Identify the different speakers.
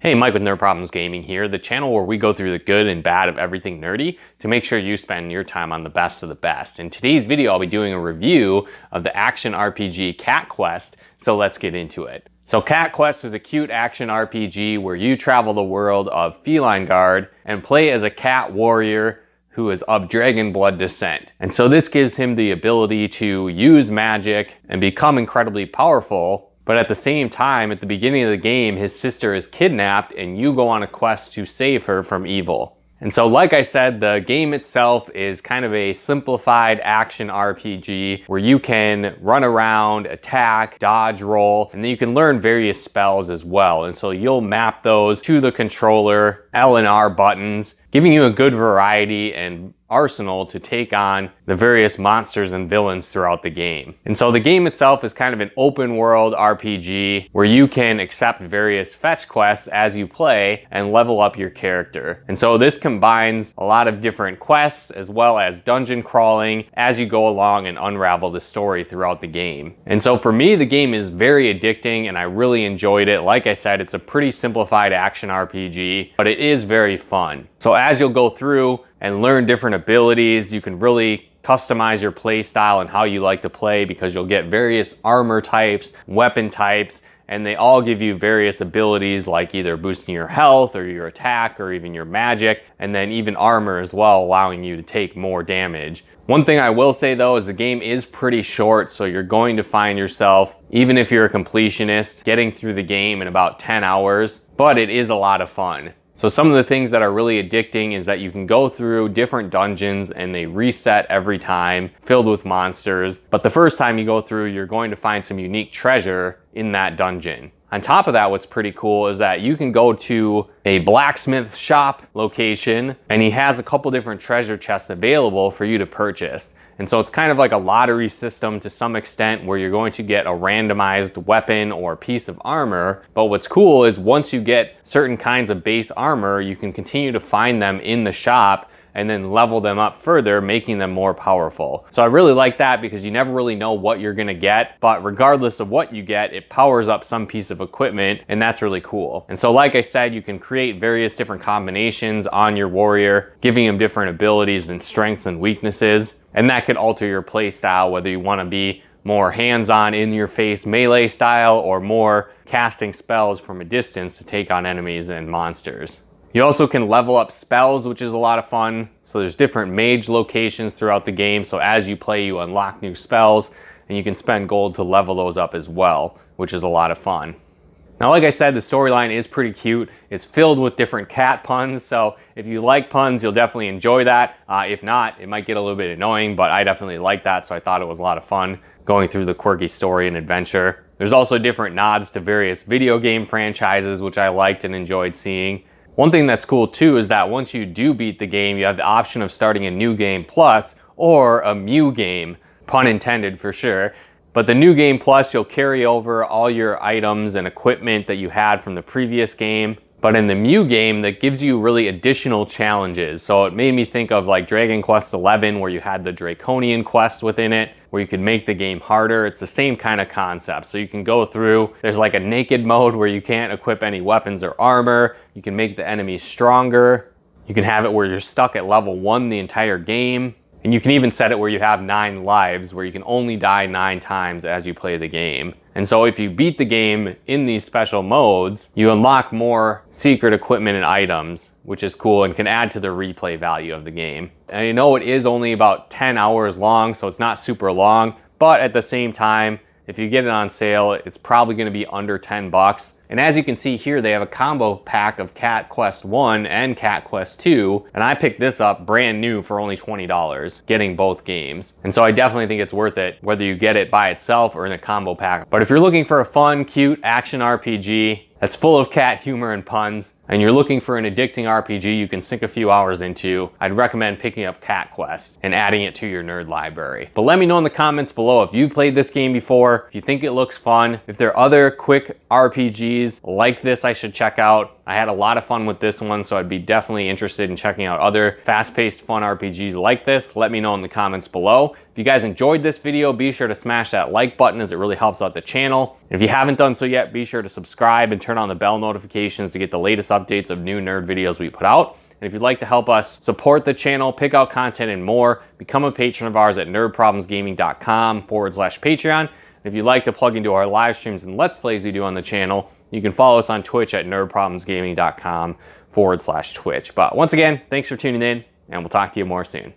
Speaker 1: Hey, Mike with Nerd Problems Gaming here, the channel where we go through the good and bad of everything nerdy to make sure you spend your time on the best of the best. In today's video, I'll be doing a review of the action RPG Cat Quest, so let's get into it. So Cat Quest is a cute action RPG where you travel the world of Feline Guard and play as a cat warrior who is of dragon blood descent. And so this gives him the ability to use magic and become incredibly powerful. But at the same time, at the beginning of the game, his sister is kidnapped and you go on a quest to save her from evil. And so like I said, the game itself is kind of a simplified action RPG where you can run around, attack, dodge, roll, and then you can learn various spells as well. And so you'll map those to the controller, L and R buttons, giving you a good variety and arsenal to take on the various monsters and villains throughout the game. And so the game itself is kind of an open world RPG where you can accept various fetch quests as you play and level up your character. And so this combines a lot of different quests as well as dungeon crawling as you go along and unravel the story throughout the game. And so for me, the game is very addicting and I really enjoyed it. Like I said, it's a pretty simplified action RPG, but it is very fun. So as you'll go through and learn different abilities, you can really customize your play style and how you like to play because you'll get various armor types, weapon types, and they all give you various abilities like either boosting your health or your attack or even your magic, and then even armor as well, allowing you to take more damage. One thing I will say though is the game is pretty short, so you're going to find yourself, even if you're a completionist, getting through the game in about 10 hours, but it is a lot of fun. So some of the things that are really addicting is that you can go through different dungeons and they reset every time, filled with monsters. But the first time you go through, you're going to find some unique treasure in that dungeon. On top of that, what's pretty cool is that you can go to a blacksmith shop location and he has a couple different treasure chests available for you to purchase. And so it's kind of like a lottery system to some extent where you're going to get a randomized weapon or piece of armor. But what's cool is once you get certain kinds of base armor, you can continue to find them in the shop and then level them up further, making them more powerful. So I really like that because you never really know what you're gonna get, but regardless of what you get, it powers up some piece of equipment, and that's really cool. And so like I said, you can create various different combinations on your warrior, giving him different abilities and strengths and weaknesses, and that could alter your play style, whether you wanna be more hands-on, in-your-face melee style, or more casting spells from a distance to take on enemies and monsters. You also can level up spells, which is a lot of fun. So there's different mage locations throughout the game. So as you play, you unlock new spells and you can spend gold to level those up as well, which is a lot of fun. Now, like I said, the storyline is pretty cute. It's filled with different cat puns. So if you like puns, you'll definitely enjoy that. If not, it might get a little bit annoying, but I definitely like that. So I thought it was a lot of fun going through the quirky story and adventure. There's also different nods to various video game franchises, which I liked and enjoyed seeing. One thing that's cool too is that once you do beat the game, you have the option of starting a new game plus or a Mew game, pun intended for sure. But the new game plus, you'll carry over all your items and equipment that you had from the previous game. But in the Mew game, that gives you really additional challenges. So it made me think of like Dragon Quest XI, where you had the Draconian quests within it, where you could make the game harder. It's the same kind of concept. So you can go through, there's like a naked mode where you can't equip any weapons or armor. You can make the enemies stronger. You can have it where you're stuck at level 1 the entire game. And you can even set it where you have 9 lives, where you can only die 9 times as you play the game. And so if you beat the game in these special modes, you unlock more secret equipment and items, which is cool and can add to the replay value of the game. And you know it is only about 10 hours long, so it's not super long, but at the same time, if you get it on sale, it's probably gonna be under 10 bucks. And as you can see here, they have a combo pack of Cat Quest 1 and Cat Quest 2, and I picked this up brand new for only $20, getting both games. And so I definitely think it's worth it, whether you get it by itself or in a combo pack. But if you're looking for a fun, cute action RPG that's full of cat humor and puns, and you're looking for an addicting RPG you can sink a few hours into, I'd recommend picking up Cat Quest and adding it to your nerd library. But let me know in the comments below if you've played this game before, if you think it looks fun, if there are other quick RPGs like this I should check out. I had a lot of fun with this one, so I'd be definitely interested in checking out other fast-paced fun RPGs like this. Let me know in the comments below. If you guys enjoyed this video, be sure to smash that like button as it really helps out the channel. If you haven't done so yet, be sure to subscribe and turn on the bell notifications to get the latest updates of new nerd videos we put out. And if you'd like to help us support the channel, pick out content and more, become a patron of ours at nerdproblemsgaming.com/Patreon. If you'd like to plug into our live streams and Let's Plays we do on the channel, you can follow us on Twitch at nerdproblemsgaming.com/Twitch. But once again, thanks for tuning in, and we'll talk to you more soon.